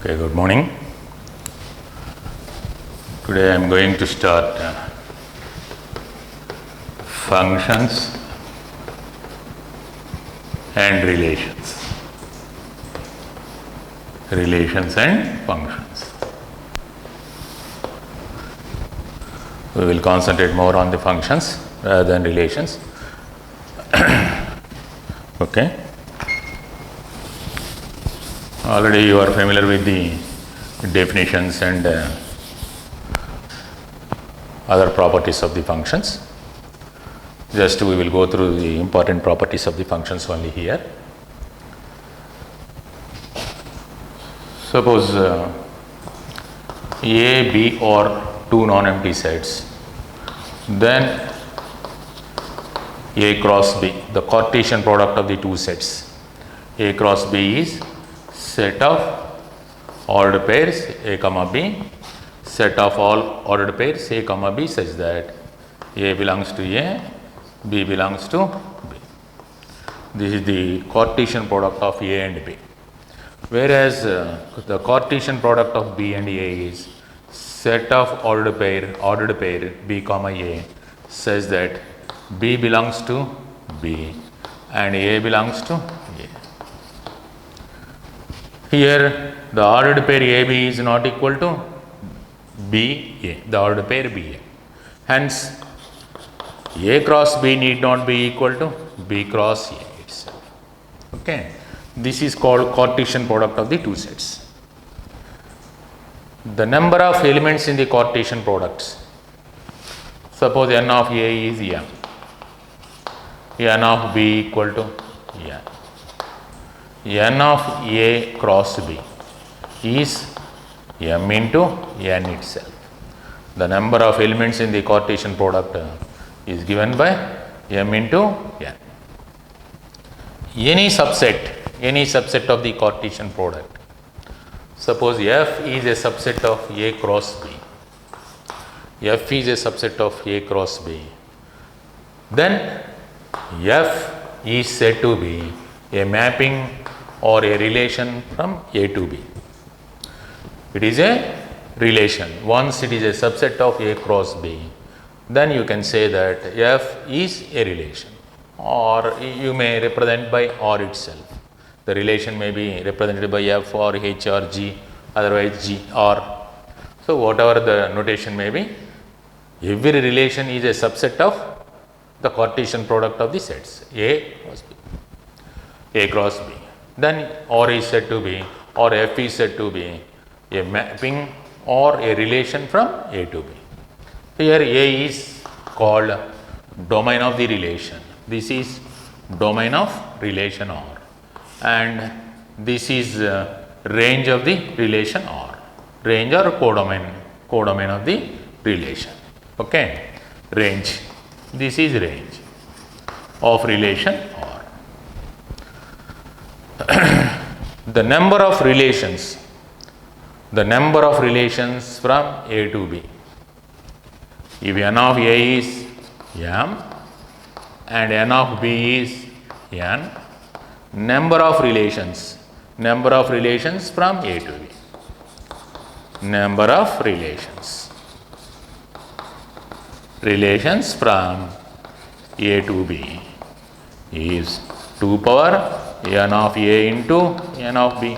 Okay, good morning. Today I am going to start functions and relations. Relations and functions. We will concentrate more on the functions rather than relations. Okay. Already you are familiar with the definitions and other properties of the functions. Just we will go through the important properties of the functions only here. Suppose A, B are two non-empty sets, then A cross B, the Cartesian product of the two sets. A cross B is set of ordered pairs A comma B, set of all ordered pairs A comma B such that A belongs to A, B belongs to B. This is the Cartesian product of A and B. Whereas the Cartesian product of B and A is set of ordered pair B comma A says that B belongs to B and A belongs to A. Here the ordered pair AB is not equal to BA, the ordered pair BA. Hence A cross B need not be equal to B cross A itself. Okay. This is called Cartesian product of the two sets. The number of elements in the Cartesian products. Suppose n of A is m, n of B equal to n. N of A cross B is m into n itself. The number of elements in the Cartesian product is given by m into n. Any subset of the Cartesian product. Suppose F is a subset of A cross B. F is a subset of A cross B. Then F is said to be a mapping or a relation from A to B. It is a relation. Once it is a subset of A cross B, then you can say that F is a relation, or you may represent by R itself. The relation may be represented by F or H or G, otherwise G or. So whatever the notation may be, every relation is a subset of the Cartesian product of the sets A cross B. A cross B. Then R is said to be, or F is said to be a mapping or a relation from A to B. Here A is called domain of the relation. This is domain of relation R, and this is range of the relation R. Range or codomain of the relation. Okay, range. This is range of relation R. The number of relations from A to B. If n of A is m and n of B is n, number of relations from A to B. Number of relations from A to B is 2 power n of A into n of B,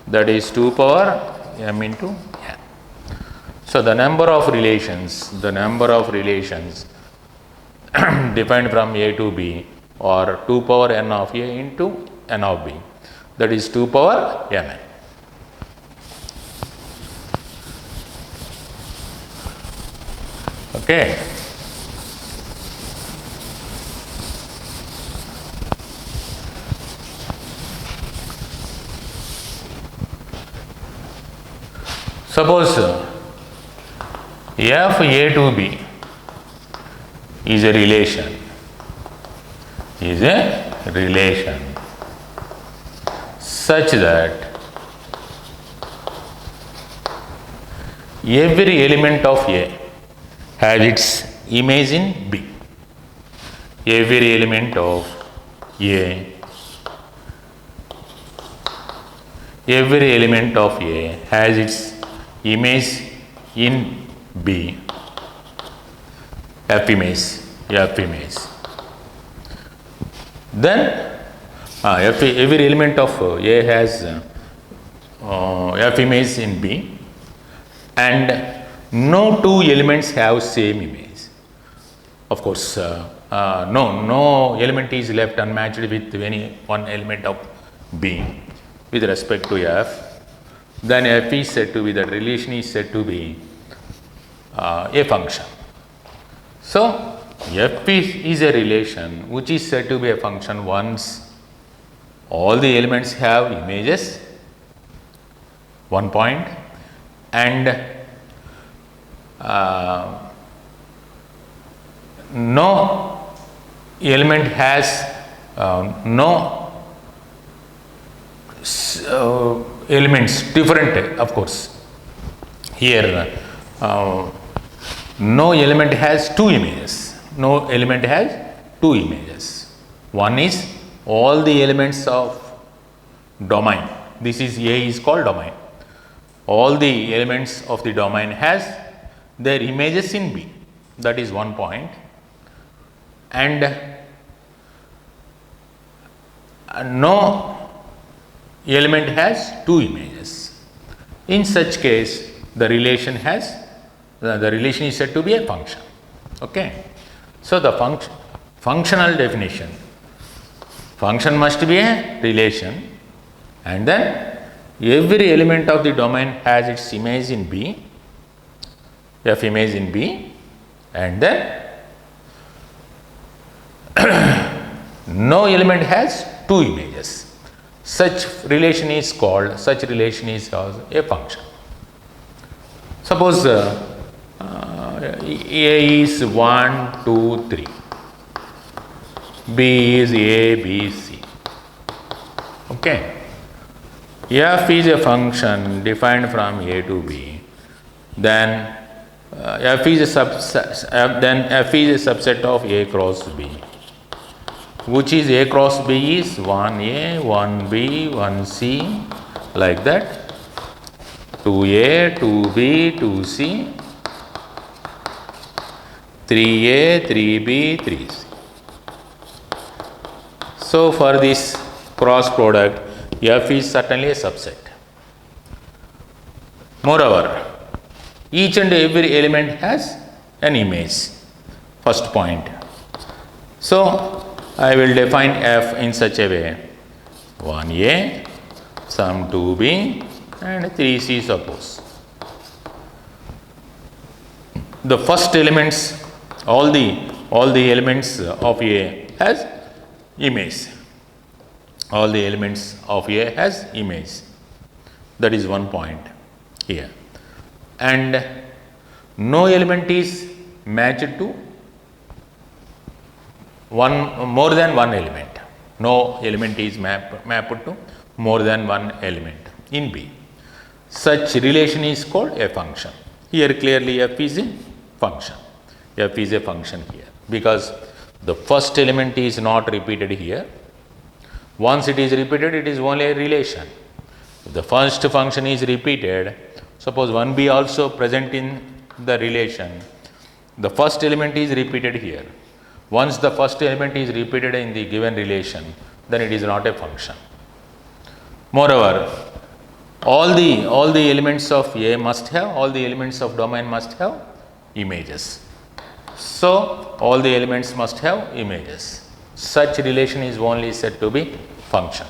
that is 2 power m into n. So the number of relations defined from A to B are 2 power n of A into n of B, that is 2 power mn. Okay. Suppose F A to B is a relation, such that every element of A has its image in B. Every element of A every element of A has its image in B, F image. Then every element of A has F image in B, and no two elements have same image. Of course, no element is left unmatched with any one element of B with respect to F. Then F is said to be, that relation is said to be a function. So F is a relation which is said to be a function once all the elements have images, one point, and no element has no elements different, of course. Here no element has two images. No element has two images. One is all the elements of domain. This is A is called domain. All the elements of the domain has their images in B. That is one point. And no element has two images. In such case, the relation is said to be a function. Okay. So the functional definition, function must be a relation, and then every element of the domain has its image in B, F image in B, and then no element has two images. Such relation is called a function. Suppose A is 1, 2, 3. B is A, B, C. Okay. F is a function defined from A to B. Then F is a subset of A cross B, which is A cross B is 1A, 1B, 1C, like that. 2A, 2B, 2C, 3A, 3B, 3C. So for this cross product, F is certainly a subset. Moreover, each and every element has an image. First point. So I will define F in such a way: 1A, some 2B, and 3C suppose. The first elements, all the elements of A has image. All the elements of A has image. That is one point here. And no element is matched to more than one element. No element is mapped to more than one element in B. Such relation is called a function. Here clearly F is a function. F is a function here because the first element is not repeated here. Once it is repeated, it is only a relation. If the first function is repeated, suppose 1B also present in the relation, the first element is repeated here. Once the first element is repeated in the given relation, then it is not a function. Moreover, all the elements of A must have, all the elements of domain must have images. So all the elements must have images. Such relation is only said to be function.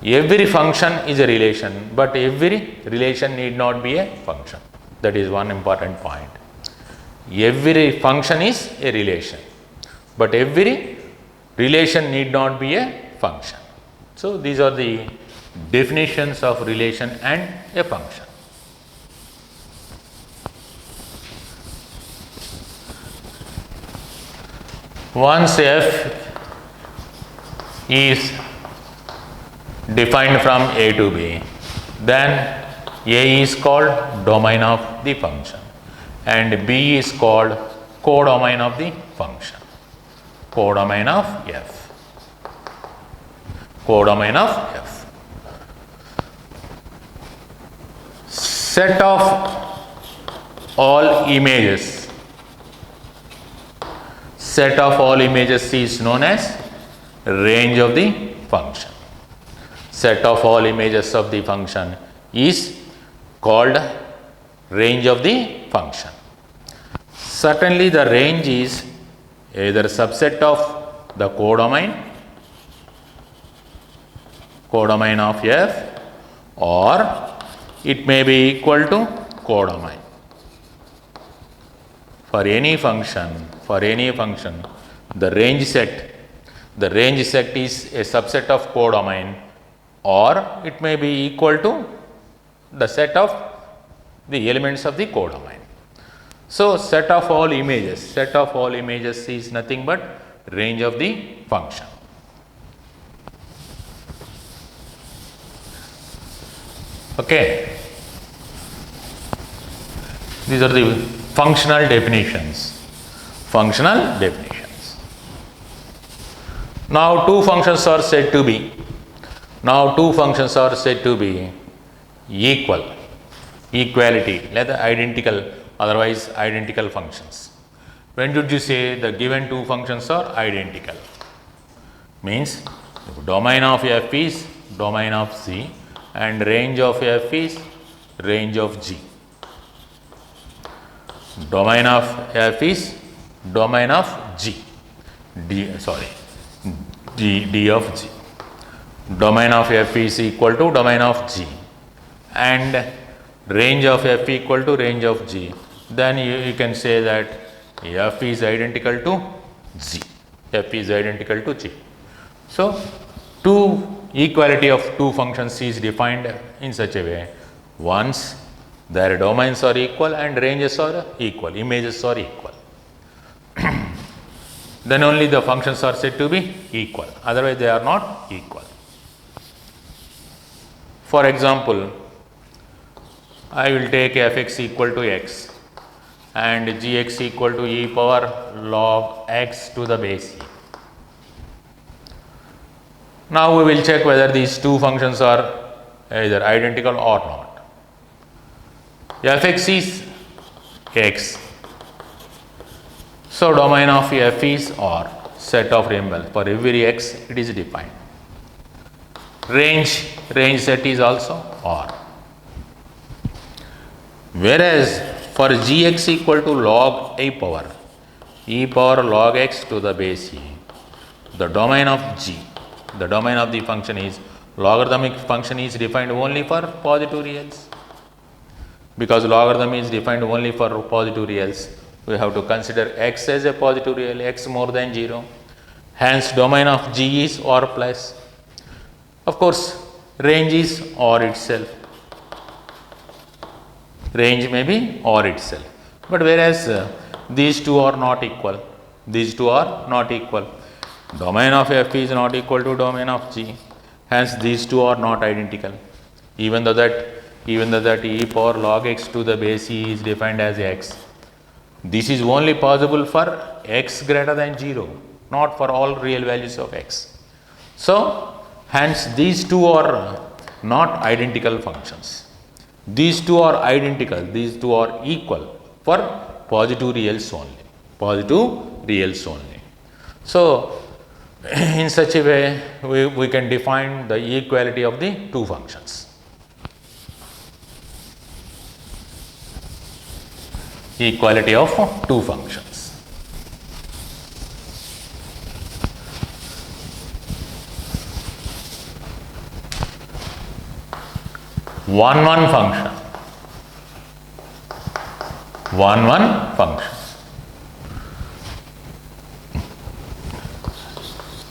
Every function is a relation, but every relation need not be a function. That is one important point. Every function is a relation, but every relation need not be a function. So these are the definitions of relation and a function. Once F is defined from A to B, then A is called domain of the function and B is called codomain of the function. Codomain of F. Codomain of F. set of all images. Set of all images is known as range of the function. Set of all images of the function is called range of the function. Certainly the range is either subset of the codomain of F, or it may be equal to codomain. For any function, the range set is a subset of codomain, or it may be equal to the set of the elements of the codomain. So set of all images is nothing but range of the function. Okay, these are the functional definitions. Now two functions are said to be equal, equality, either identical, otherwise identical functions. When did you say the given two functions are identical? Means domain of F is domain of Z and range of F is range of G. Domain of F is domain of G, D of G. Domain of F is equal to domain of G and range of F equal to range of G. Then you can say that F is identical to G. F is identical to G. So equality of two functions is defined in such a way: once their domains are equal and ranges are equal, images are equal, then only the functions are said to be equal, otherwise they are not equal. For example, I will take f(x) equal to x and gx equal to e power log x to the base e. Now we will check whether these two functions are either identical or not. Fx is x, so domain of f is R, set of real for every x it is defined. Range set is also R. Whereas for gx equal to log e power log x to the base e, the domain of G, the domain of the function is logarithmic function is defined only for positive reals. Because logarithm is defined only for positive reals, we have to consider x as a positive real, x more than 0. Hence domain of G is R plus. Of course, range is R itself. Range may be R itself. But whereas these two are not equal. Domain of F is not equal to domain of G. Hence these two are not identical. Even though that e power log x to the base e is defined as x, this is only possible for x greater than 0, not for all real values of x. So hence these two are not identical functions. These two are identical, these two are equal for positive reals only. So in such a way we can define the equality of the two functions. Equality of two functions. One function.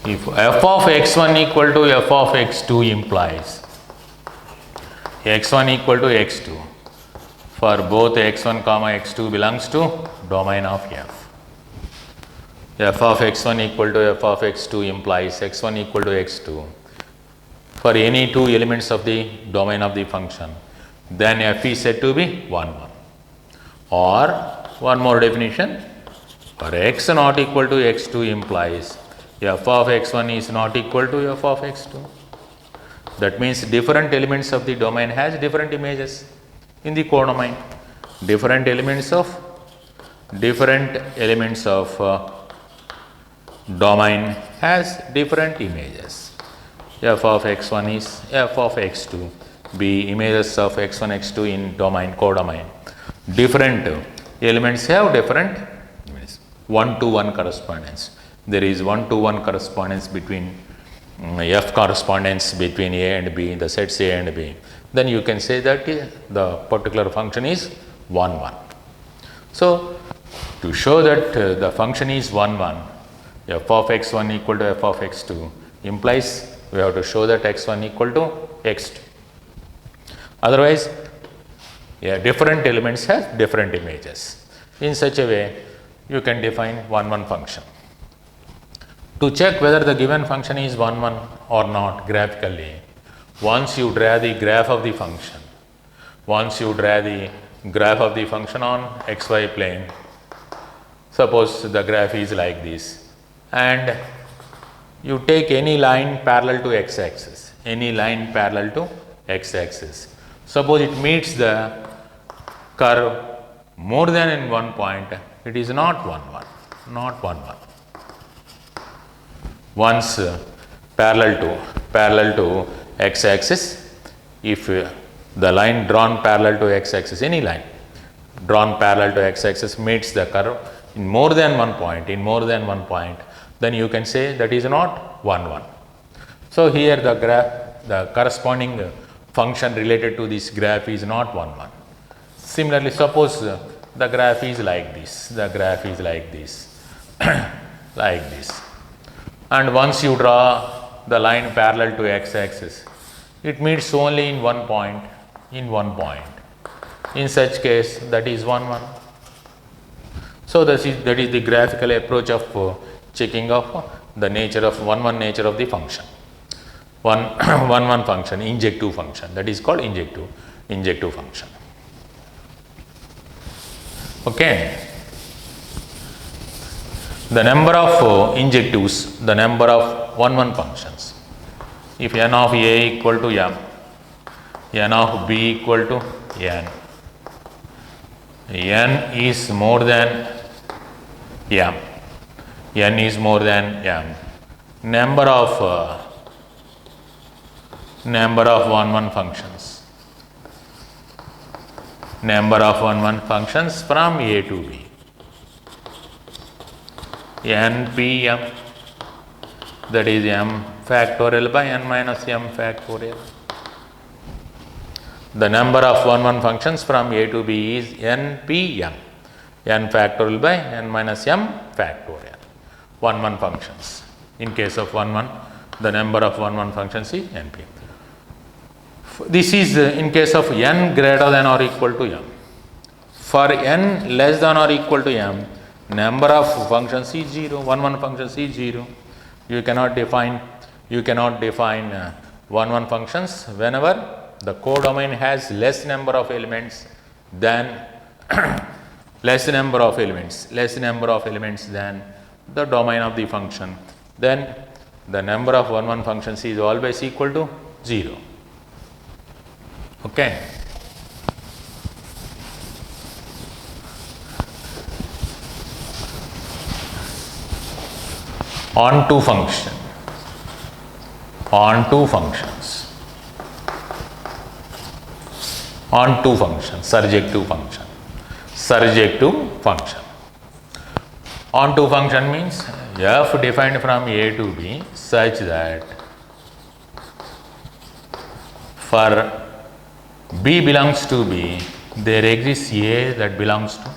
If f of x1 equal to f of x2 implies x1 equal to x2 for both x1 comma x2 belongs to domain of f. F of x1 equal to f of x2 implies x1 equal to x2 for any two elements of the domain of the function, then f is said to be 1. Or one more definition, for x not equal to x2 implies f of x1 is not equal to f of x2. That means different elements of the domain has different images. in the codomain. Different elements of domain has different images. F of x1 is f of x2, be images of x1, x2 in domain, codomain. Different elements have different one-to-one correspondence. There is one-to-one correspondence between f correspondence between a and b, the sets a and b. Then you can say that the particular function is 1, 1. So, to show that the function is 1, 1, f of x1 equal to f of x2 implies we have to show that x1 equal to x2. Otherwise, different elements have different images. In such a way, you can define 1, 1 function. To check whether the given function is 1, 1 or not graphically, once you draw the graph of the function, on xy plane, suppose the graph is like this, and you take any line parallel to x-axis, suppose it meets the curve more than in one point, it is not 1, 1. Once parallel to x-axis, if the line drawn parallel to x-axis, any line drawn parallel to x-axis meets the curve in more than one point, then you can say that is not 1, 1. So, here the graph, the corresponding function related to this graph is not 1, 1. Similarly, suppose the graph is like this, like this. And once you draw the line parallel to x-axis, it meets only in one point. In such case, that is 1, 1. So, that is the graphical approach of checking of the nature of 1, 1 nature of the function. 1, 1 function, injective function, that is called injective function. Okay. The number of injectives, the number of 1, 1 functions. If n of a equal to m, n of b equal to n is more than m, number of 1, 1 functions, from a to b, npm, that is m factorial by n minus m factorial. The number of 1, 1 functions from a to b is npm, n factorial by n minus m factorial. 1, 1 functions. In case of 1, 1, the number of 1, 1 functions is np. This is in case of n greater than or equal to m. For n less than or equal to m, number of functions is 0, 1, 1 functions is 0. You cannot define 1, 1 functions whenever the codomain has less number of elements than less number of elements than the domain of the function. Then the number of 1, 1 functions is always equal to 0. Okay. Onto functions, surjective function. Onto function means f defined from a to b such that for b belongs to b, there exists a that belongs to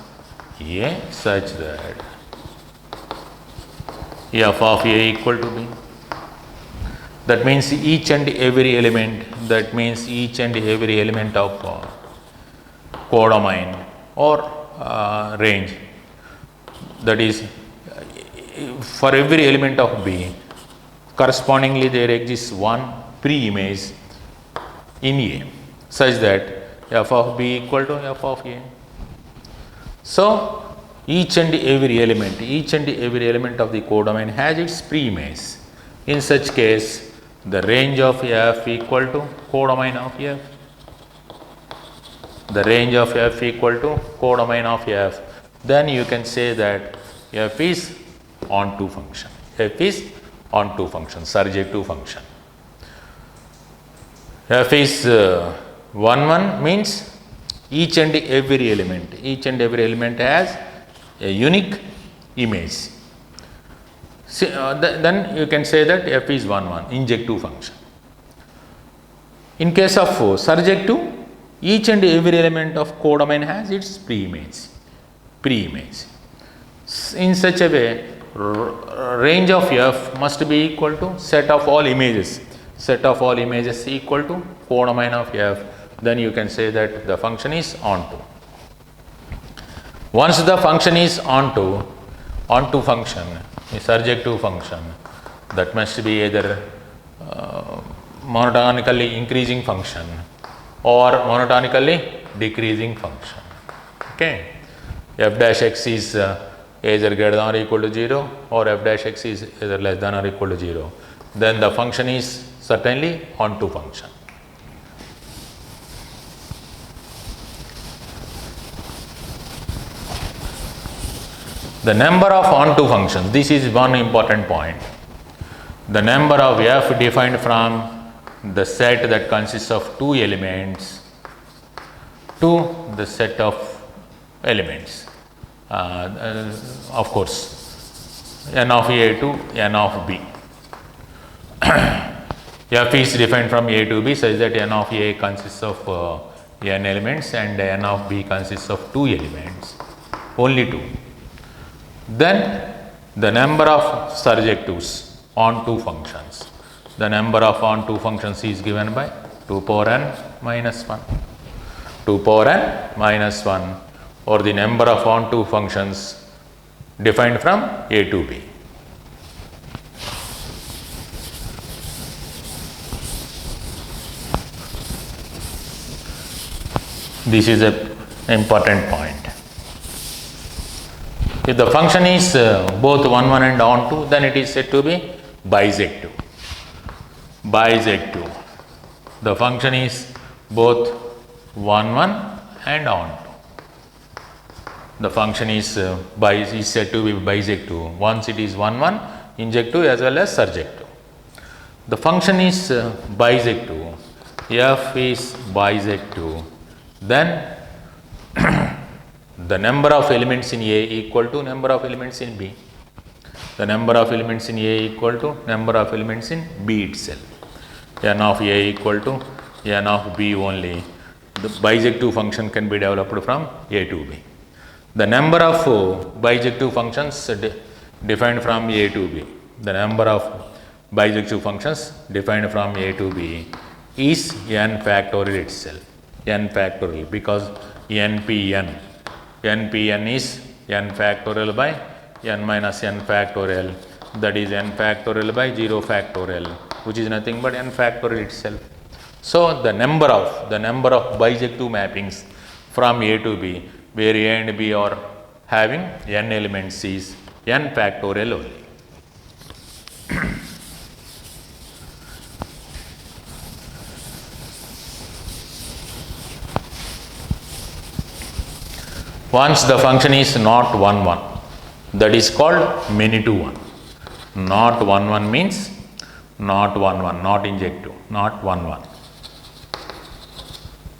a such that f of a equal to b. That means each and every element of codomain or range, that is for every element of b, correspondingly there exists one pre-image in a such that f of b equal to f of a. So, each and every element of the codomain has its pre-image. In such case, the range of f equal to codomain of f. the range of f equal to codomain of f, then you can say that f is onto function. F is onto function, surjective function. F is 1 1 means each and every element has a unique image. Then you can say that f is 1 1, injective function. In case of surjective, each and every element of codomain has its pre-image. In such a way, range of f must be equal to set of all images. Set of all images equal to codomain of f. Then you can say that the function is onto. Once the function is onto function, a surjective function, that must be either monotonically increasing function or monotonically decreasing function. Okay, f dash x is either greater than or equal to 0 or f dash x is either less than or equal to 0. Then the function is certainly onto function. The number of onto functions, this is one important point. The number of f defined from the set that consists of two elements to the set of elements. Of course, n of a to n of b. F is defined from a to b such that n of a consists of n elements and n of b consists of two elements, only two. Then the number of surjectives onto functions. The number of onto functions is given by 2 power n minus 1. 2 power n minus 1, or the number of onto functions defined from a to b. This is an important point. If the function is both 1 1 and onto, then it is said to be bisective. Bisective. The function is both 1 1 and onto. The function is said to be bisective once it is 1 1, injective as well as surjective. The function is bisective. F is bisective. Then the number of elements in A equal to number of elements in B. The number of elements in A equal to number of elements in B itself. N of A equal to n of B only. The bijective function can be developed from A to B. The number of bijective functions defined from A to B. The number of bijective functions defined from A to B is n factorial itself. N factorial, because npn is n factorial by n minus n factorial, that is n factorial by 0 factorial, which is nothing but n factorial itself. So the number of bijective mappings from A to B, where A and B are having n elements, is n factorial only. Once the function is not 1 1, that is called many to one. Not 1 1 means not 1 1, not injective, not 1 1.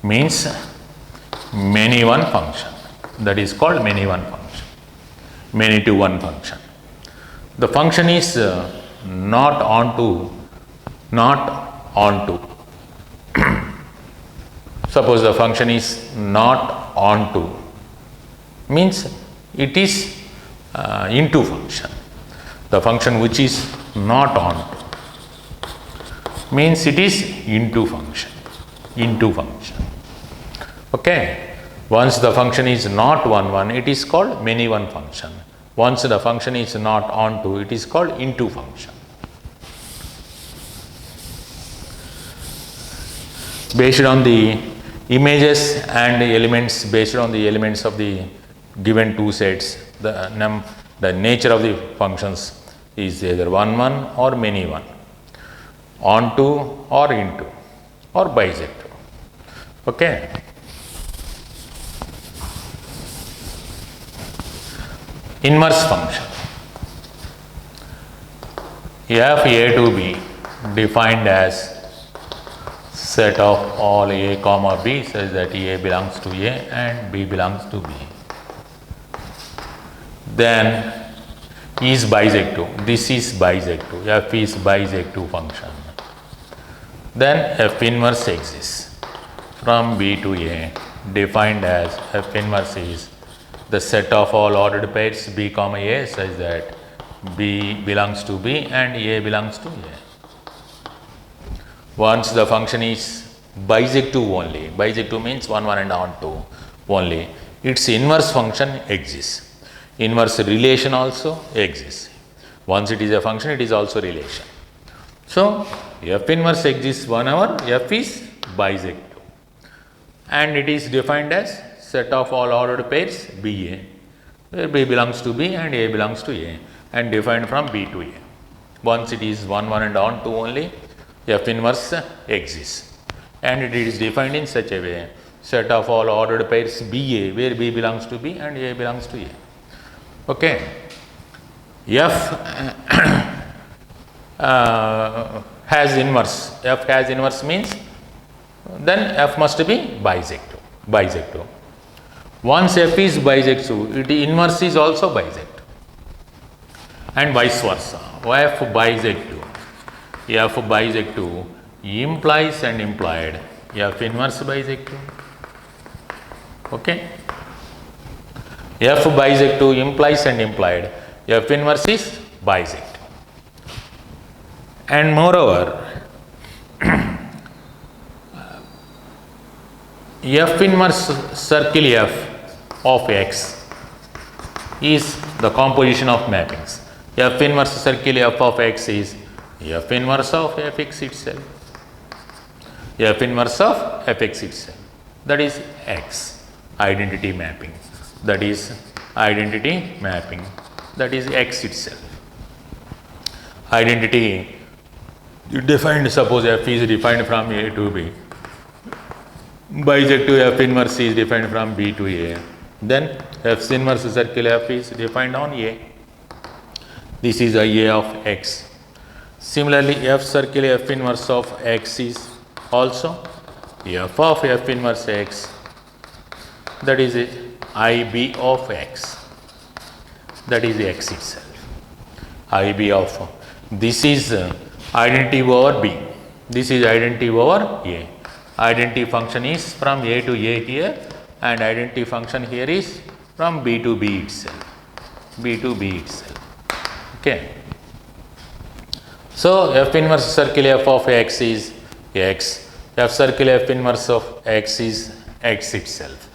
Means many one function, that is called many one function, many to one function. The function is not onto. Suppose the function is not onto, means it is into function. The function which is not onto means it is into function. Okay. Once the function is not 1 1, it is called many one function. Once the function is not onto, it is called into function. Based on the images and the elements, based on the elements of the given two sets, the nature of the functions is either 1 1 or many one, onto or into or bijective. Okay. inverse function f a to b defined as set of all a comma b such that a belongs to a and b belongs to b, then is bisective. This is bisective. F is bisective function. Then f inverse exists from b to a defined as f inverse is the set of all ordered pairs b comma a such that b belongs to b and a belongs to a. Once the function is bisective only, bisective means 1, 1 and on 2 only, its inverse function exists. Inverse relation also exists. Once it is a function, it is also relation. So, f inverse exists whenever f is bisective and it is defined as set of all ordered pairs b a, where b belongs to b and a belongs to a, and defined from b to a. Once it is 1, 1 and on 2 only, f inverse exists and it is defined in such a way, set of all ordered pairs b a, where b belongs to b and a belongs to a. Okay. F has inverse. F has inverse means then f must be bisective. Bisective. Once f is bisective, it inverse is also bisective, and vice versa. F bisective. F bisective implies and implied f inverse bisective. Okay. F bisective implies and implied f inverse is bisective. And moreover, f inverse circle f of x is the composition of mappings. F inverse circle f of x is f inverse of fx itself. F inverse of fx itself. That is x, identity mapping. That is identity mapping. That is x itself. Identity defined, suppose f is defined from a to b. Bisective f inverse is defined from b to a. Then f inverse circle f is defined on a. This is a of x. Similarly, f circle f inverse of x is also f of f inverse x. That is IB of x. That is x itself. IB of this is identity over b. This is identity over a. Identity function is from a to a here, and identity function here is from b to b itself. B to b itself. Okay. So f inverse circle f of x is x. F circle f inverse of x is x itself.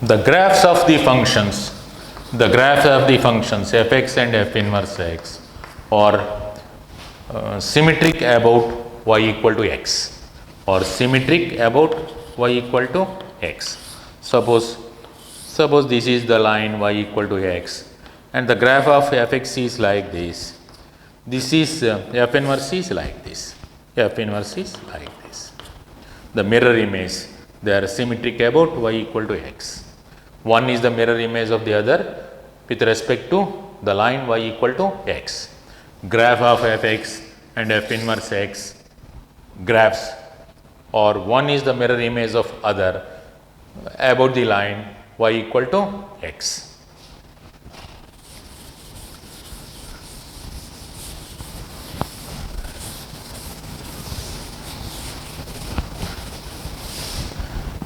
The graphs of the functions, fx and f inverse x are symmetric about y equal to x, or symmetric about y equal to x. Suppose this is the line y equal to x, and the graph of fx is like this. This is f inverse is like this. F inverse is like this. The mirror image, they are symmetric about y equal to x. One is the mirror image of the other with respect to the line y equal to x. Graph of fx and f inverse x graphs, or one is the mirror image of other about the line y equal to x.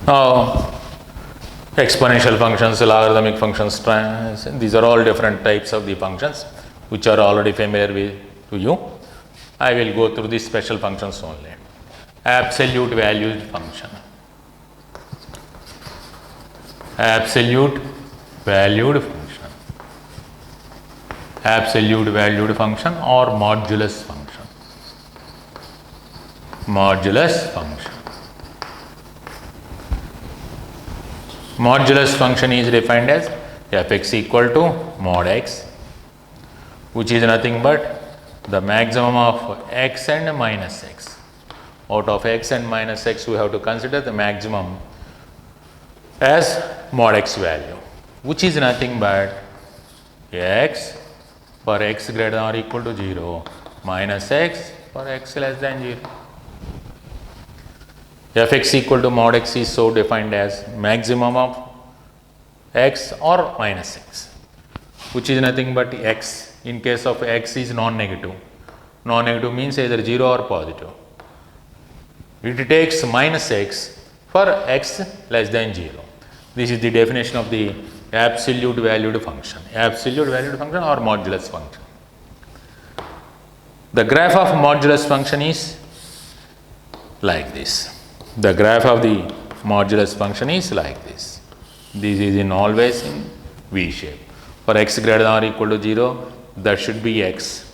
Now, exponential functions, logarithmic functions, these are all different types of the functions which are already familiar with to you. I will go through these special functions only. Absolute valued function. Absolute valued function. Absolute valued function or modulus function. Modulus function. Modulus function is defined as fx equal to mod x which is nothing but the maximum of x and minus x. Out of x and minus x, we have to consider the maximum as mod x value, which is nothing but x for x greater than or equal to 0 minus x for x less than 0. Fx equal to mod x is so defined as maximum of x or minus x, which is nothing but x in case of x is non-negative. Non-negative means either 0 or positive. It takes minus x for x less than 0. This is the definition of the absolute valued function. Absolute valued function or modulus function. The graph of modulus function is like this. The graph of the modulus function is like this. This is in always in V shape. For x greater than or equal to 0, that should be x,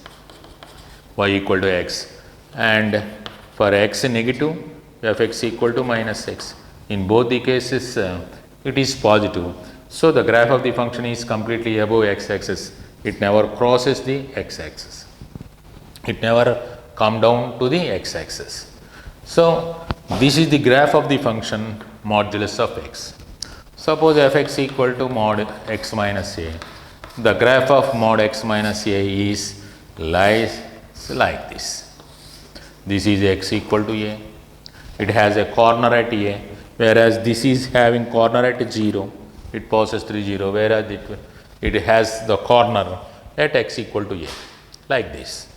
y equal to x. And for x negative, fx equal to minus x. In both the cases, it is positive. So the graph of the function is completely above x-axis. It never crosses the x-axis. It never come down to the x-axis. So this is the graph of the function modulus of x. Suppose fx equal to mod x minus a. The graph of mod x minus a is lies like this. This is x equal to a. It has a corner at a, whereas this is having corner at 0. It passes through 0, whereas it has the corner at x equal to a, like this.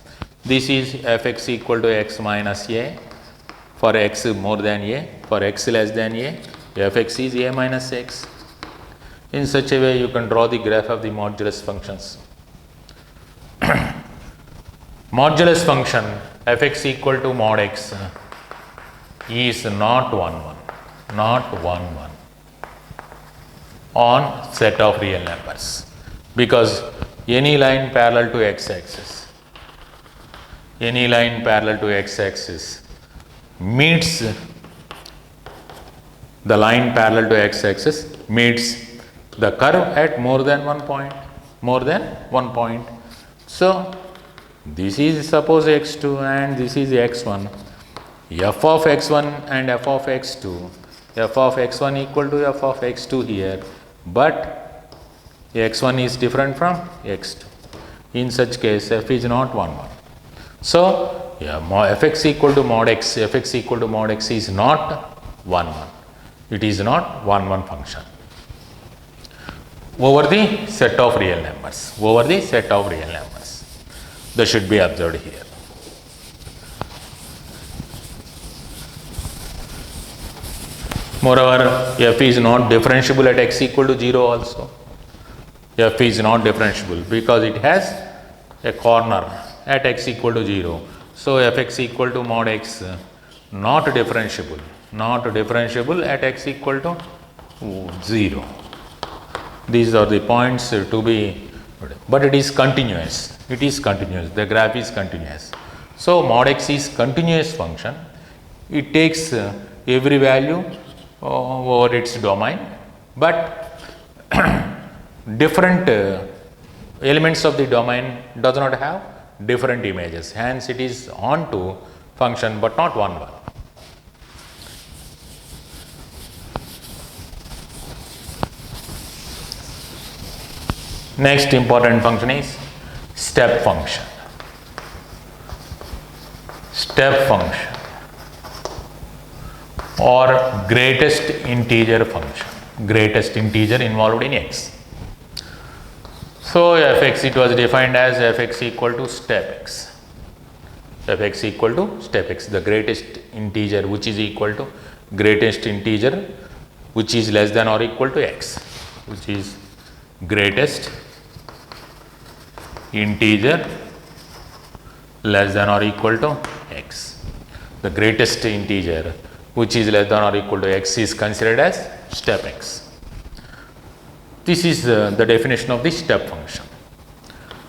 This is fx equal to x minus a. For x more than a, for x less than a, fx is a minus x. In such a way, you can draw the graph of the modulus functions. Modulus function fx equal to mod x is not 1 1, not 1 1 on set of real numbers, because any line parallel to x-axis, any line parallel to x-axis meets the line parallel to x-axis meets the curve at more than one point. So this is suppose x2 and this is x1. F of x1 and f of x2. F of x1 equal to f of x2 here, but x1 is different from x2. In such case, f is not 1 1. So fx equal to mod x, fx equal to mod x is not 1 1. It is not 1 1 function over the set of real numbers. Over the set of real numbers. That should be observed here. Moreover, f is not differentiable at x equal to 0 also. F is not differentiable because it has a corner at x equal to 0. So fx equal to mod x not differentiable at x equal to 0. These are the points to be, but it is continuous. It is continuous. The graph is continuous. So mod x is continuous function. It takes every value over its domain, but different elements of the domain does not have different images. Hence, it is onto function, but not 1 1. Next important function is step function. Step function or greatest integer function. Greatest integer involved in x. So fx, it was defined as fx equal to step x. Fx equal to step x, the greatest integer which is equal to greatest integer which is less than or equal to x, which is greatest integer less than or equal to x. The greatest integer which is less than or equal to x is considered as step x. This is the definition of the step function.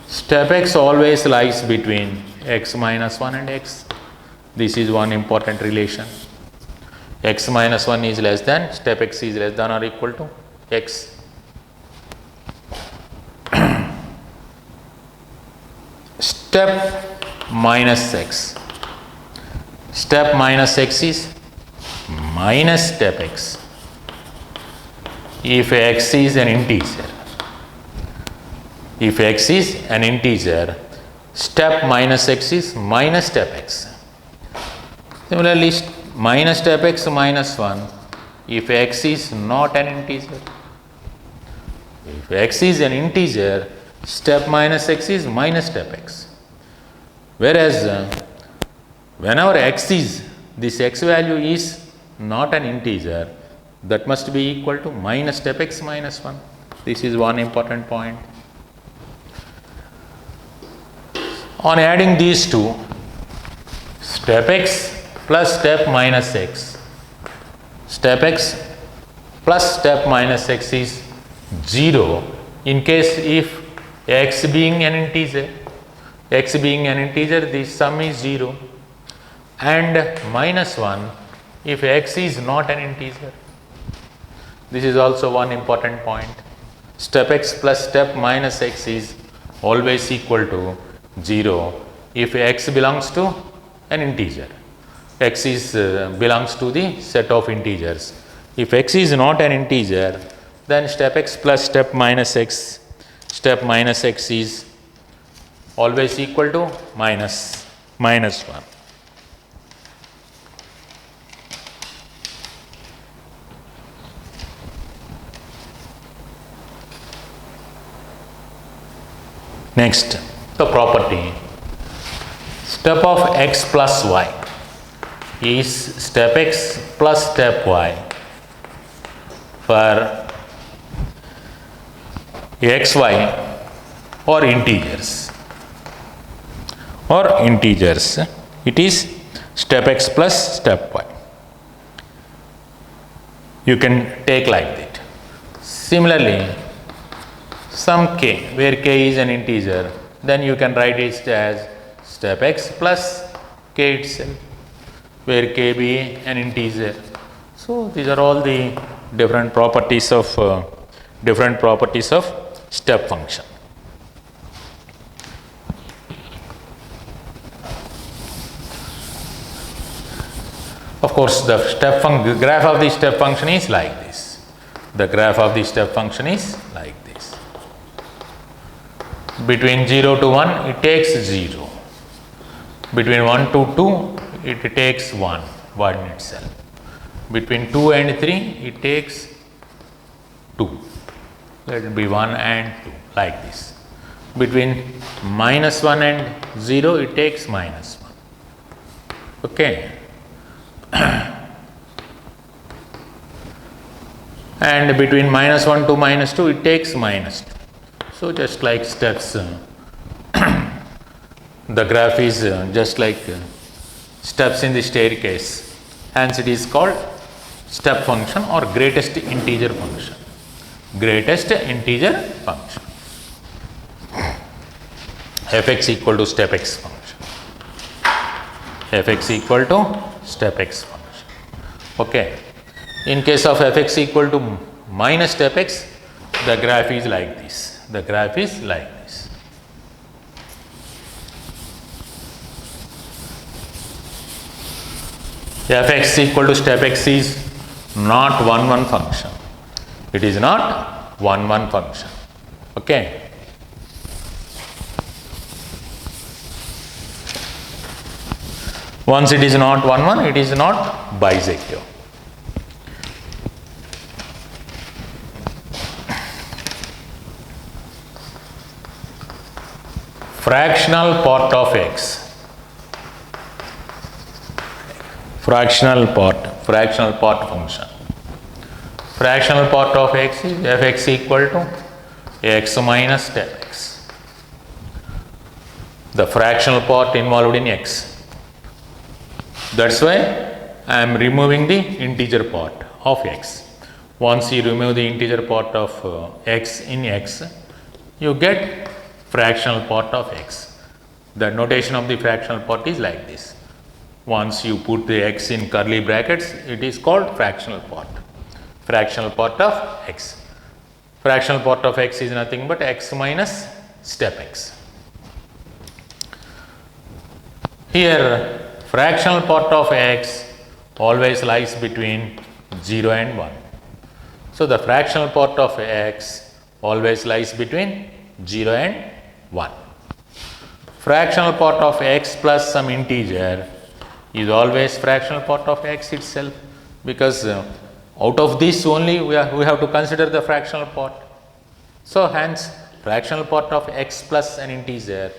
Step x always lies between x minus 1 and x. This is one important relation. X minus 1 is less than, step x is less than or equal to x. step minus x. Step minus x is minus step x. If x is an integer, if x is an integer, step minus x is minus step x. Similarly, minus step x minus 1 if x is not an integer. If x is an integer, step minus x is minus step x. Whereas whenever x is, this x value is not an integer, that must be equal to minus step x minus 1. This is one important point. On adding these two, step x plus step minus x, step x plus step minus x is 0 in case if x being an integer, this sum is 0, and minus 1 if x is not an integer. This is also one important point. Step x plus step minus x is always equal to 0 if x belongs to an integer. X is belongs to the set of integers. If x is not an integer, then step x plus step minus x is always equal to minus 1. Next, the property step of x plus y is step x plus step y for x, y or integers. It is step x plus step y. You can take like that. Similarly, some k, where k is an integer, then you can write it as step x plus k itself, where k be an integer. So these are all the different properties of step function. Of course, the graph of the step function is like this. The graph of the step function is like this. Between 0 to 1, it takes 0. Between 1 to 2, it takes 1 in itself. Between 2 and 3, it takes 2. Let it be 1 and 2, like this. Between minus 1 and 0, it takes minus 1. Okay. And between minus 1 to minus 2, it takes minus 2. So just like steps, the graph is just like steps in the staircase. Hence it is called step function or greatest integer function. Greatest integer function. Fx equal to step x function. Fx equal to step x function. Okay. In case of fx equal to minus step x, the graph is like this. The graph is like this. Fx equal to step x is not 1 function. It is not 1 function. Okay. Once it is not 1, it is not bisective. Fractional part of x. Fractional part function. Fractional part of x is fx equal to x minus step x. The fractional part involved in x. That's why I am removing the integer part of x. Once you remove the integer part of x in x, you get fractional part of x. The notation of the fractional part is like this. Once you put the x in curly brackets, it is called fractional part. Fractional part of x. Fractional part of x is nothing but x minus step x. Here fractional part of x always lies between 0 and 1. So, the fractional part of x always lies between 0 and 1. Fractional part of x plus some integer is always fractional part of x itself, because out of this only we have to consider the fractional part. So, hence fractional part of x plus an integer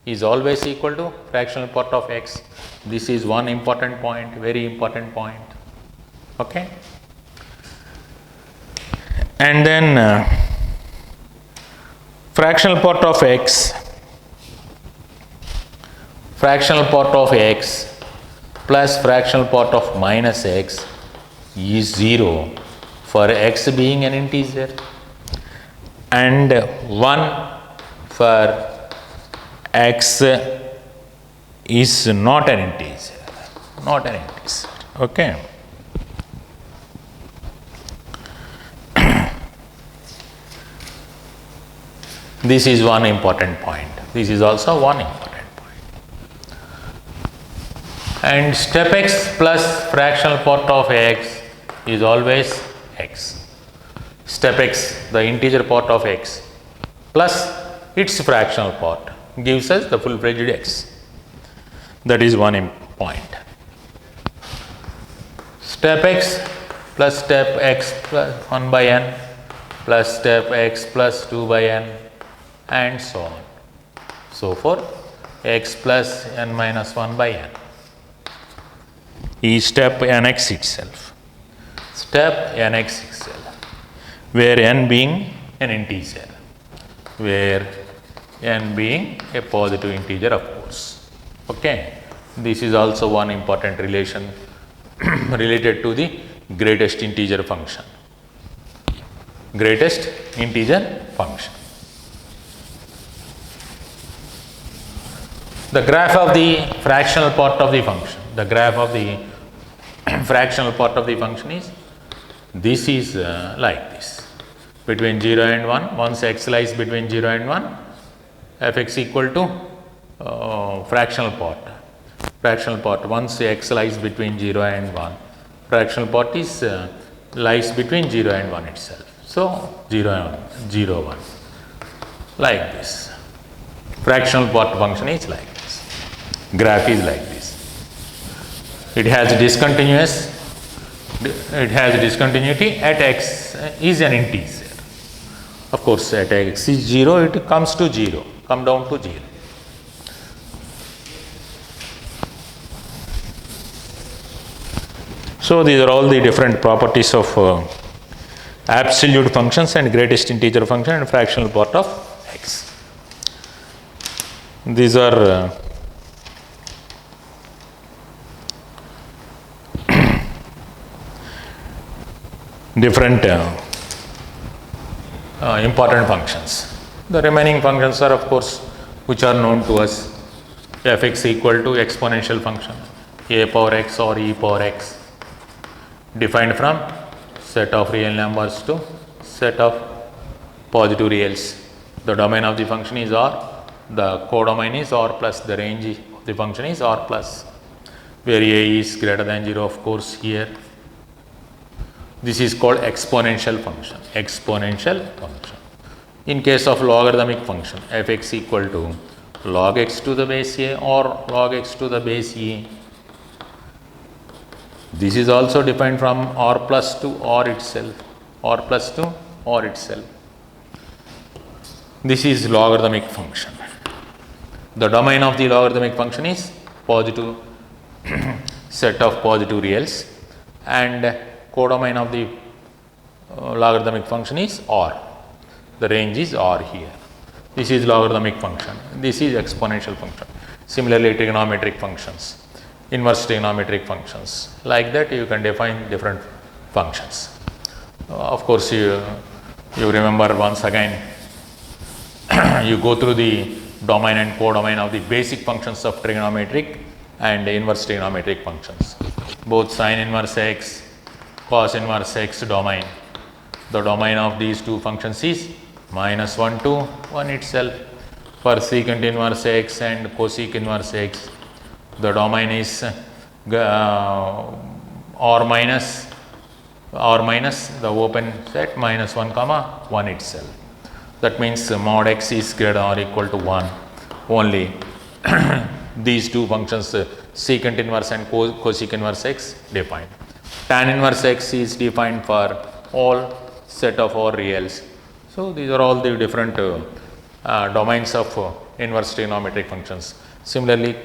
is always equal to fractional part of x. This is one important point, very important point. Okay. And then fractional part of x plus fractional part of minus x is 0 for x being an integer, and 1 for x is not an integer, okay. This is one important point. This is also one important point. And step x plus fractional part of x is always x. Step x, the integer part of x, plus its fractional part gives us the full-fledged x. That is one point. Step x plus step x plus 1 by n plus step x plus 2 by n and so on. So, for x plus n minus 1 by n is step nx itself. Step nx itself, where n being an integer, where n being a positive integer, of course. Okay. This is also one important relation related to the greatest integer function. Greatest integer function. The graph of the fractional part of the function. The graph of the fractional part of the function is, this is like this. Between 0 and 1, once x lies between 0 and 1, f(x) equal to fractional part. Fractional part, once x lies between 0 and 1, fractional part is lies between 0 and 1 itself. So, 0 and 1, 0, 1, like this. Fractional part function is like this. Graph is like this. It has discontinuity at x is an integer. Of course, at x is 0, it comes to 0, come down to 0. So, these are all the different properties of absolute functions and greatest integer function and fractional part of x. These are different important functions. The remaining functions are, of course, which are known to us. f(x) equal to exponential function a power x or e power x, defined from set of real numbers to set of positive reals. The domain of the function is R, the codomain is R plus, the range of the function is R plus, where a is greater than 0, of course, here. This is called exponential function. Exponential function. In case of logarithmic function, f(x) equal to log x to the base a or log x to the base e. This is also defined from R plus to R itself. R plus to R itself. This is logarithmic function. The domain of the logarithmic function is positive set of positive reals, and codomain of the logarithmic function is R. The range is R here. This is logarithmic function. This is exponential function. Similarly, trigonometric functions, inverse trigonometric functions. Like that, you can define different functions. Of course, you remember once again, you go through the domain and codomain of the basic functions of trigonometric and inverse trigonometric functions. Both sine inverse x, cos inverse x domain. The domain of these two functions is -1 to 1 itself. For secant inverse x and cosec inverse x, the domain is or minus the open set minus 1 comma 1 itself. That means mod x is greater or equal to 1 only these two functions secant inverse and cosecant inverse x defined. Tan inverse x is defined for all set of all reals. So these are all the different domains of inverse trigonometric functions. Similarly,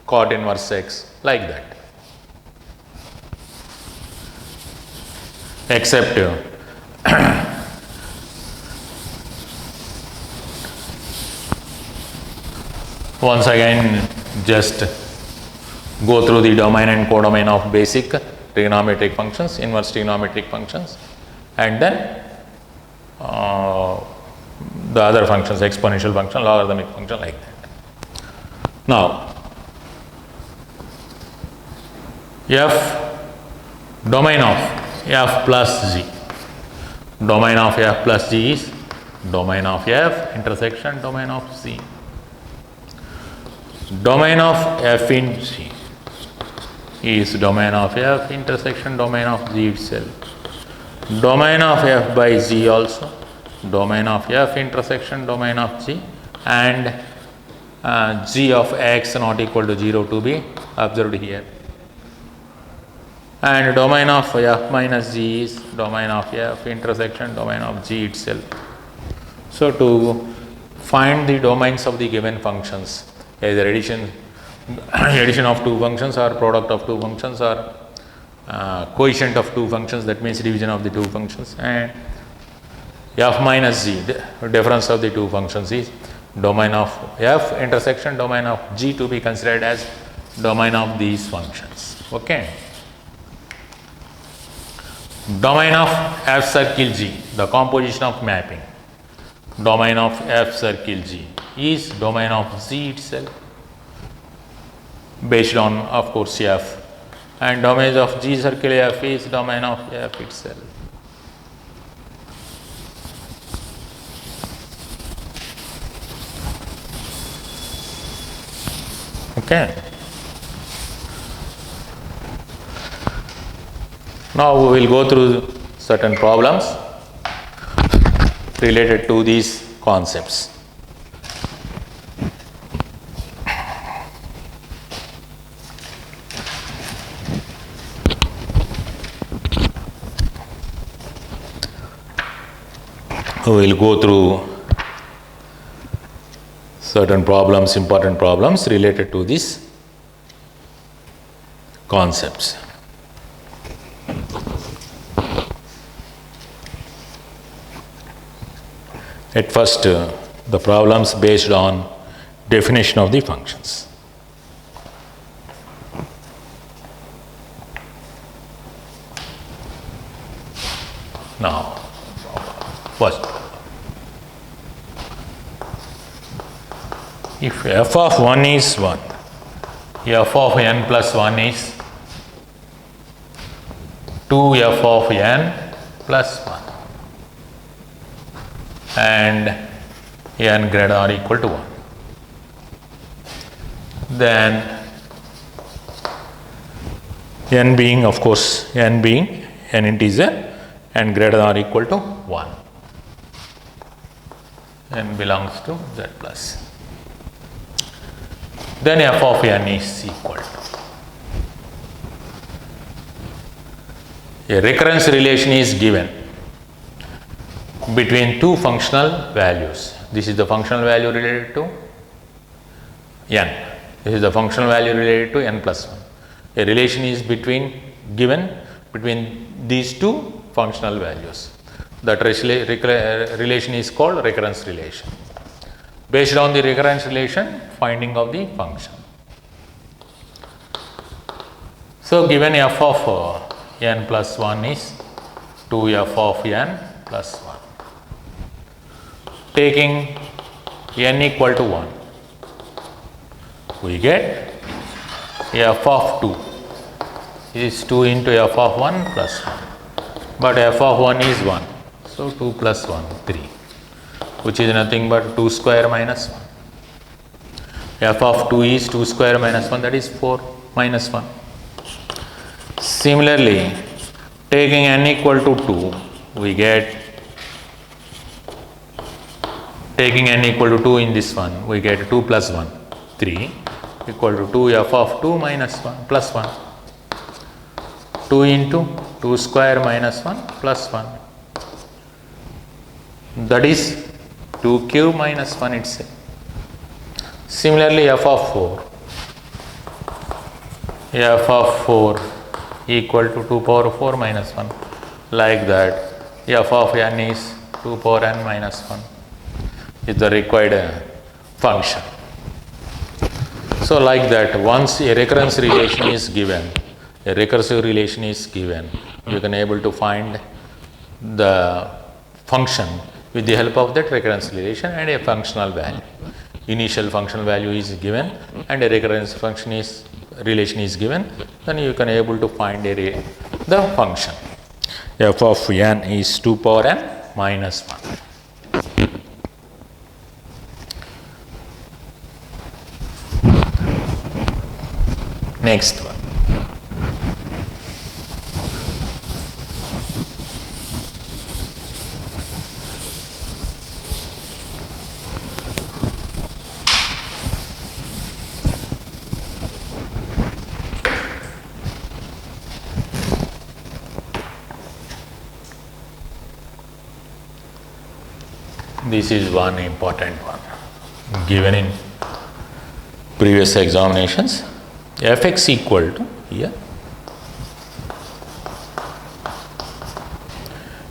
cot inverse x, like that. Except once again just go through the domain and codomain of basic trigonometric functions, inverse trigonometric functions, and then the other functions, exponential function, logarithmic function, like that. Now, f domain of f plus g. Domain of f plus g is domain of f intersection domain of c. Domain of f in g is domain of f intersection domain of g itself. Domain of f by g also domain of f intersection domain of g, and g of x not equal to 0 to be observed here. And domain of f minus g is domain of f intersection domain of g itself. So to find the domains of the given functions, either addition of two functions or product of two functions or quotient of two functions, that means division of the two functions, and f minus g, the difference of the two functions, is domain of f intersection domain of g to be considered as domain of these functions. Okay. Domain of f circle g, the composition of mapping. Domain of f circle g is domain of g itself, based on, of course, f, and domain of g circle f is domain of f itself. Okay. Now we will go through certain problems related to these concepts. We will go through certain problems, important problems related to these concepts. At first, the problems based on definition of the functions. Now, first, if f of 1 is 1, f of n plus 1 is 2f of n plus 1, and n greater or equal to 1. Then n being, of course, n being an integer and greater or equal to 1. N belongs to z plus. Then f of n is equal to. A recurrence relation is given between two functional values. This is the functional value related to n. This is the functional value related to n plus 1. A relation is given between these two functional values. That relation is called recurrence relation. Based on the recurrence relation, finding of the function. So given f of n plus 1 is 2f of n plus 1. Taking n equal to 1, we get f of 2 is 2 into f of 1 plus 1. But f of 1 is 1. So 2 plus 1, 3, which is nothing but 2 square minus 1. f of 2 is 2 square minus 1, that is 4 minus 1. Similarly, taking n equal to 2, we get, taking n equal to 2 in this one, we get 2 plus 1, 3 equal to 2 f of 2 minus 1 plus 1. 2 into 2 square minus 1 plus 1. That is 2 cube minus 1 itself. Similarly, f of 4 equal to 2 power 4 minus 1. Like that, f of n is 2 power n minus 1 is the required function. So like that, once a recurrence relation is given, a recursive relation is given, you can able to find the function with the help of that recurrence relation and a functional value. Initial functional value is given and a recurrence function is relation is given, then you can able to find the function. F of n is 2 power n minus 1. Next one. This is one important one given in previous examinations. Fx equal to here,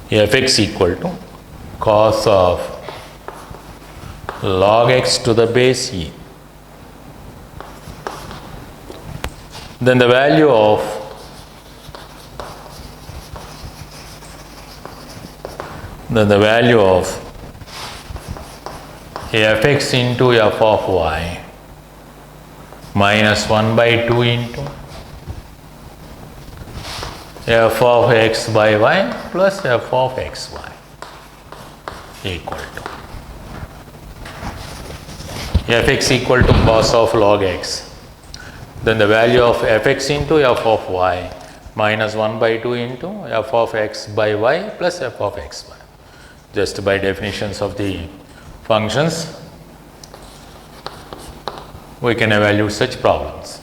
Fx equal to cos of log x to the base e. Then the value of fx into f of y minus 1 by 2 into f of x by y plus f of xy equal to fx equal to cos of log x. Then the value of fx into f of y minus 1 by 2 into f of x by y plus f of xy. Just by definitions of the functions, we can evaluate such problems.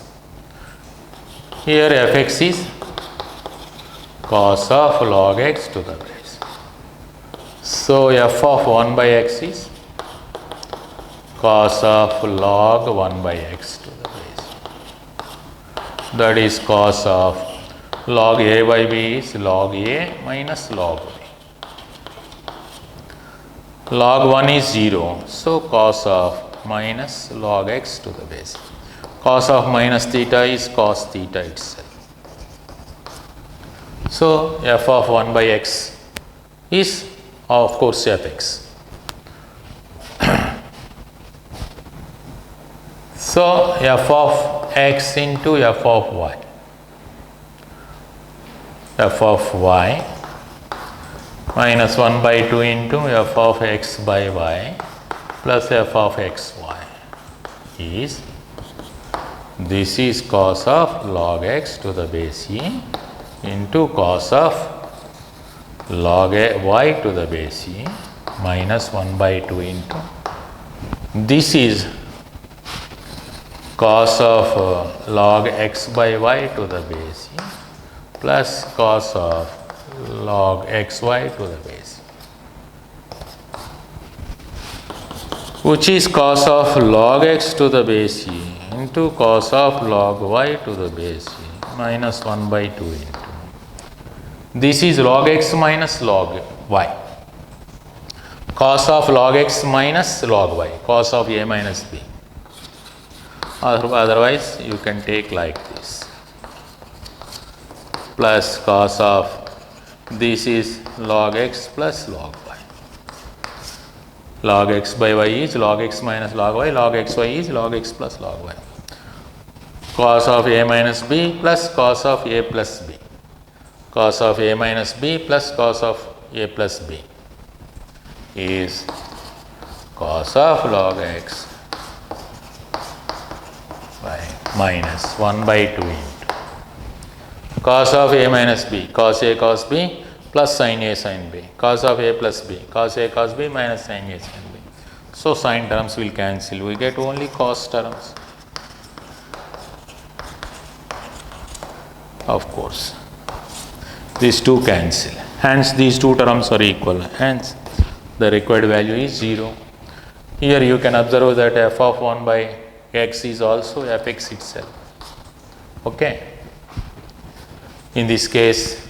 Here fx is cos of log x to the base. So f of 1 by x is cos of log 1 by x to the base. That is cos of log a by b is log a minus log b. Log 1 is 0, so cos of minus log x to the base. Cos of minus theta is cos theta itself. So f of 1 by x is of course fx. So f of x into f of y. F of y minus 1 by 2 into f of x by y plus f of xy is, this is cos of log x to the base e into cos of log y to the base e minus 1 by 2 into, this is cos of log x by y to the base e plus cos of log xy to the base, which is cos of log x to the base e into cos of log y to the base e minus 1 by 2 into, this is log x minus log y, cos of log x minus log y, cos of a minus b. Otherwise you can take like this, plus cos of, this is log x plus log y. Log x by y is log x minus log y, log xy is log x plus log y. Cos of a minus b plus cos of a plus b. Cos of a minus b plus cos of a plus b is cos of log x minus 1 by 2 into cos of a minus b, cos a cos b plus sin a sin b, cos of a plus b, cos a cos b minus sin a sin b. So sin terms will cancel, we get only cos terms. Of course, these two cancel, hence these two terms are equal, hence the required value is 0. Here you can observe that f of 1 by x is also fx itself. Okay. In this case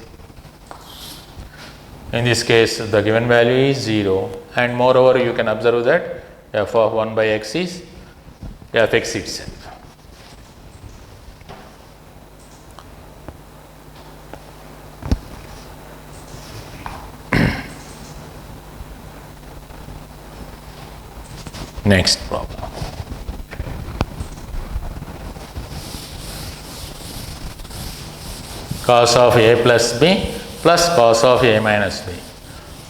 the given value is 0, and moreover you can observe that f of 1 by x is fx itself. Next problem. Cos of a plus b plus cos of a minus b.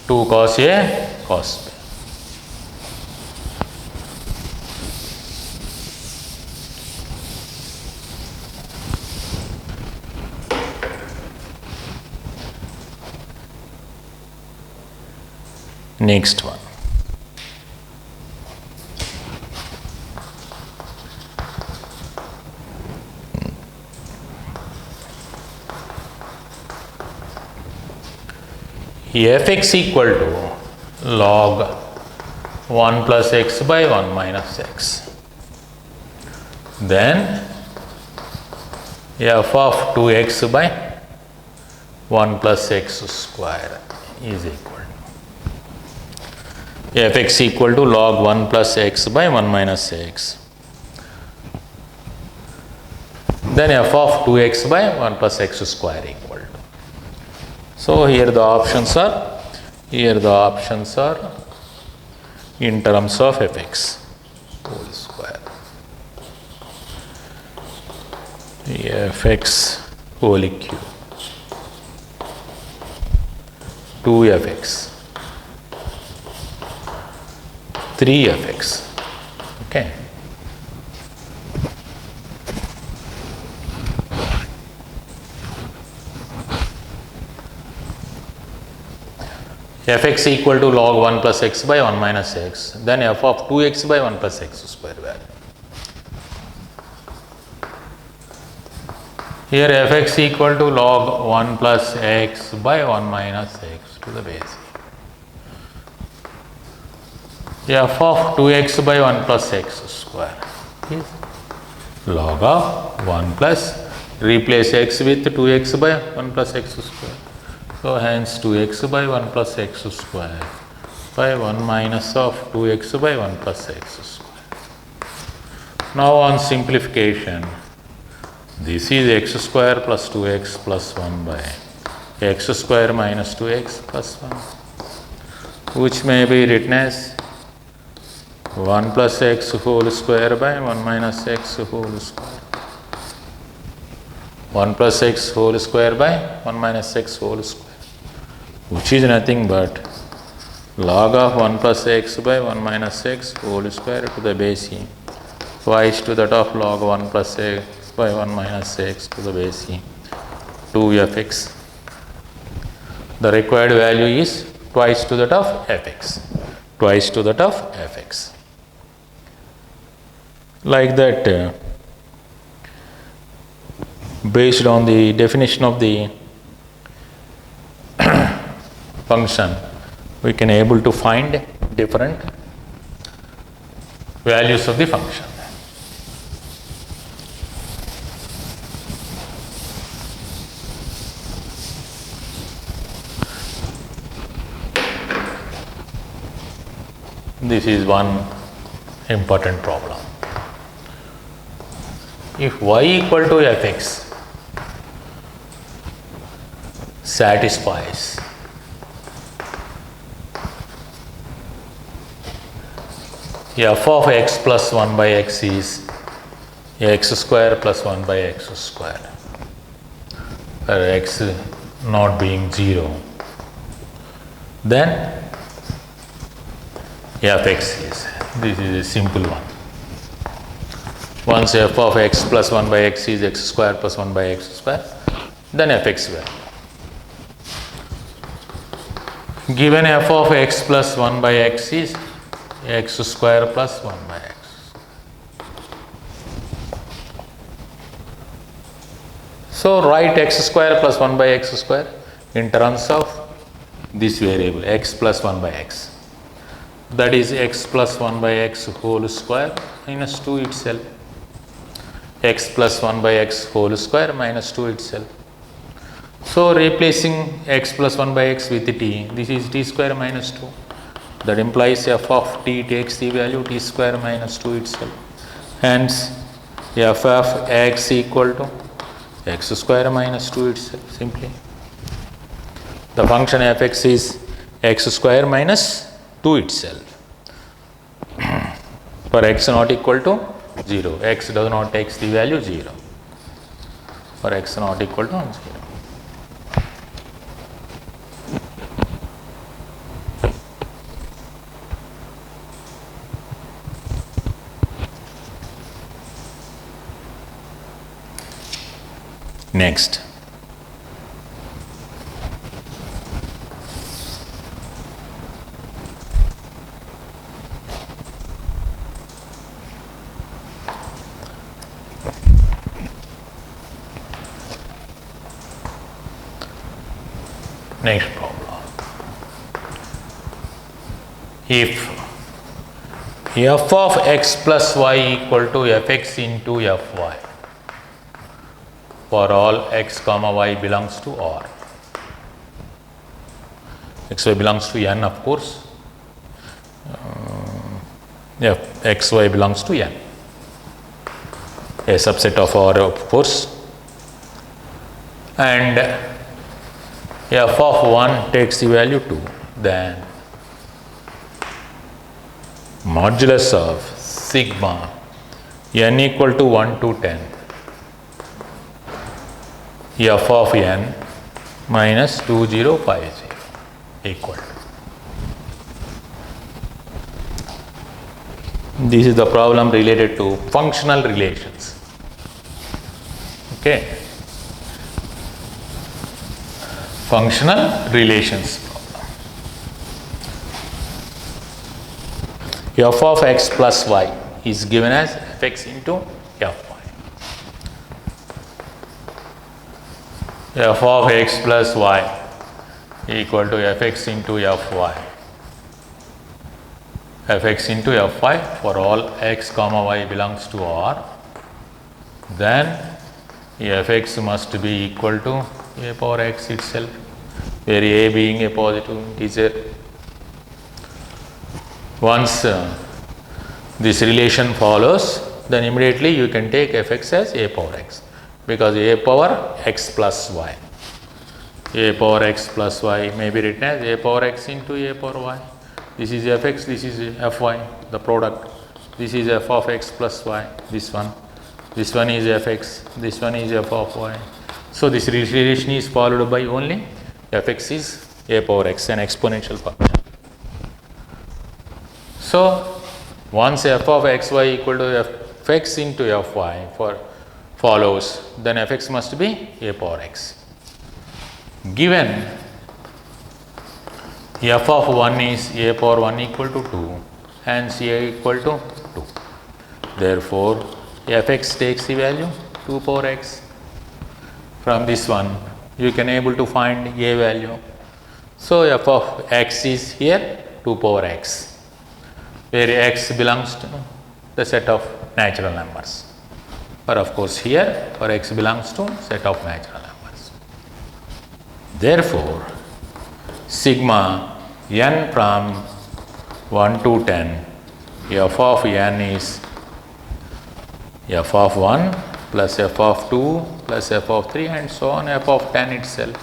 2 cos a cos b. Next one. Fx equal to log 1 plus x by 1 minus x. Then f of 2x by 1 plus x square is equal to fx equal to log 1 plus x by 1 minus x. Then f of 2x by 1 plus x square equal to. So here the options are in terms of fx whole square. Fx whole cube, 2fx, 3fx. Okay. Fx equal to log 1 plus x by 1 minus x, then f of 2x by 1 plus x square value. Here fx equal to log 1 plus x by 1 minus x to the base. F of 2x by 1 plus x square is log of 1 plus, replace x with 2x by 1 plus x square. So hence 2x by 1 plus x square by 1 minus of 2x by 1 plus x square. Now on simplification, this is x square plus 2x plus 1 by x square minus 2x plus 1, which may be written as 1 plus x whole square by 1 minus x whole square. 1 plus x whole square by 1 minus x whole square, which is nothing but log of 1 plus x by 1 minus x whole square to the base e, twice to that of log 1 plus x by 1 minus x to the base e, 2fx. The required value is twice to that of fx, twice to that of fx. Like that, based on the definition of the function, we can able to find different values of the function. This is one important problem. If y equal to fx satisfies f of x plus 1 by x is x square plus 1 by x square, where x not being 0, then fx is, this is a simple one. Once f of x plus 1 by x is x square plus 1 by x square, then fx value. Given f of x plus 1 by x is x square plus 1 by x. So write x square plus 1 by x square in terms of this variable x plus 1 by x. That is x plus 1 by x whole square minus 2 itself. X plus 1 by x whole square minus 2 itself. So replacing x plus 1 by x with t, this is t square minus 2. That implies f of t takes the value t square minus 2 itself. Hence f of x equal to x square minus 2 itself simply. The function fx is x square minus 2 itself. For x not equal to 0, x does not take the value 0. For x not equal to 0. Next, next problem. If f of x plus y equal to fx into fy for all x comma y belongs to R. X y belongs to n, of course. X y belongs to n. A subset of R, of course. And f of 1 takes the value 2. Then modulus of sigma n equal to 1 to 10. F of n minus 2050 equal to. This is the problem related to functional relations. Okay. Functional relations problem. F of x plus y is given as fx into fy. F of x plus y equal to fx into fy. Fx into fy for all x comma y belongs to R. Then fx must be equal to a power x itself, where a being a positive integer. Once this relation follows, then immediately you can take fx as a power x, because a power x plus y. A power x plus y may be written as a power x into a power y. This is fx, this is fy, the product. This is f of x plus y, this one. This one is fx, this one is f of y. So this relation is followed by only fx is a power x, an exponential function. So once f of xy equal to fx into fy follows, then fx must be a power x. Given f of 1 is a power 1 equal to 2, hence a equal to 2. Therefore fx takes the value 2 power x. From this one you can able to find a value. So f of x is here 2 power x, where x belongs to the set of natural numbers. Or of course here for x belongs to set of natural numbers. Therefore sigma n from 1 to 10, f of n is f of 1 plus f of 2 plus f of 3 and so on, f of 10 itself.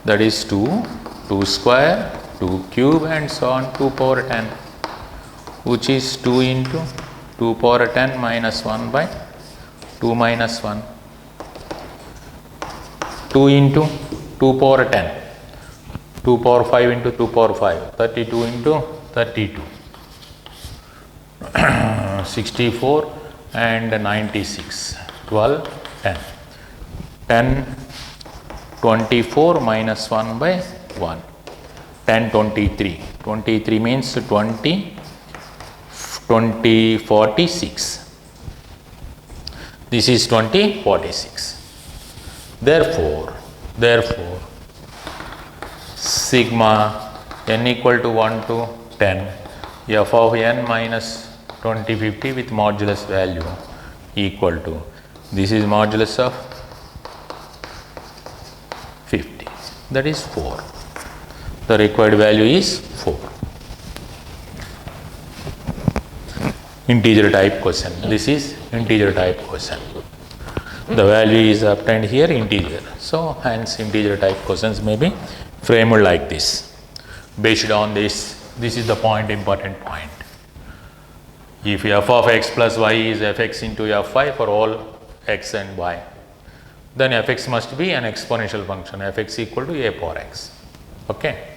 That is 2, 2 square, 2 cube and so on, 2 power 10, which is 2 into 2 power 10 minus 1 by 2 minus 1. 2 into 2 power 10. 2 power 5 into 2 power 5, 32 into 32, 64 and 96. 12, 10. 10, 24 minus 1 by 1. 10, 23. 23 means 20, 20, 46. This is 20, 46. Therefore, sigma n equal to 1 to 10, f of n minus 20, 50 with modulus value equal to, this is modulus of 50, that is 4. The required value is 4. Integer type question. This is integer type question. The value is obtained here integer. So hence integer type questions may be framed like this. Based on this is the point, important point. If f of x plus y is fx into fy for all x and y, then fx must be an exponential function, fx equal to a power x. Okay.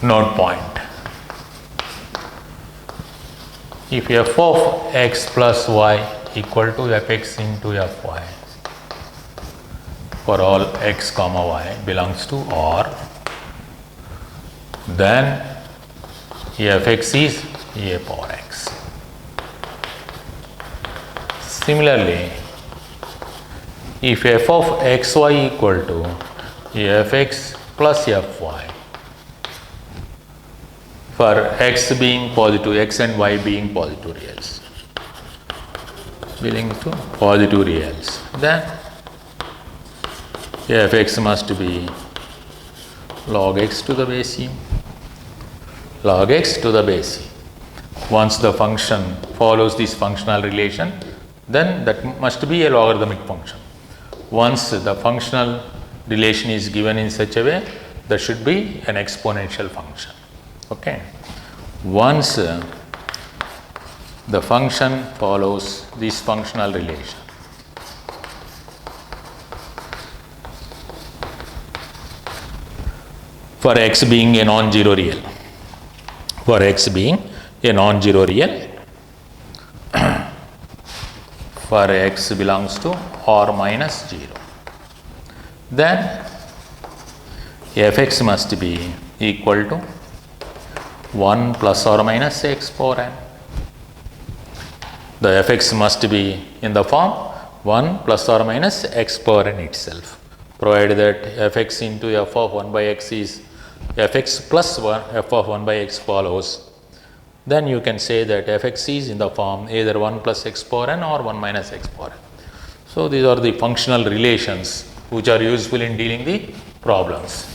Note point. If f of x plus y equal to fx into fy for all x comma y belongs to R, then fx is a power x. Similarly, if f of xy equal to fx plus fy for x being positive, x and y being positive reals, belonging to positive reals, then fx must be log x to the base e. Log x to the base e. Once the function follows this functional relation, then that must be a logarithmic function. Once the functional relation is given in such a way, there should be an exponential function. Okay. Once the function follows this functional relation, for x being a non-zero real, for x being a non-zero real, for x belongs to r minus 0, then fx must be equal to 1 plus or minus x power n. The fx must be in the form 1 plus or minus x power n itself, provided that fx into f of 1 by x is fx plus 1, f of 1 by x follows, then you can say that fx is in the form either 1 plus x power n or 1 minus x power n. So these are the functional relations which are useful in dealing the problems.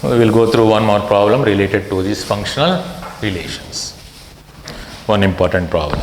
We will go through one more problem related to these functional relations. One important problem.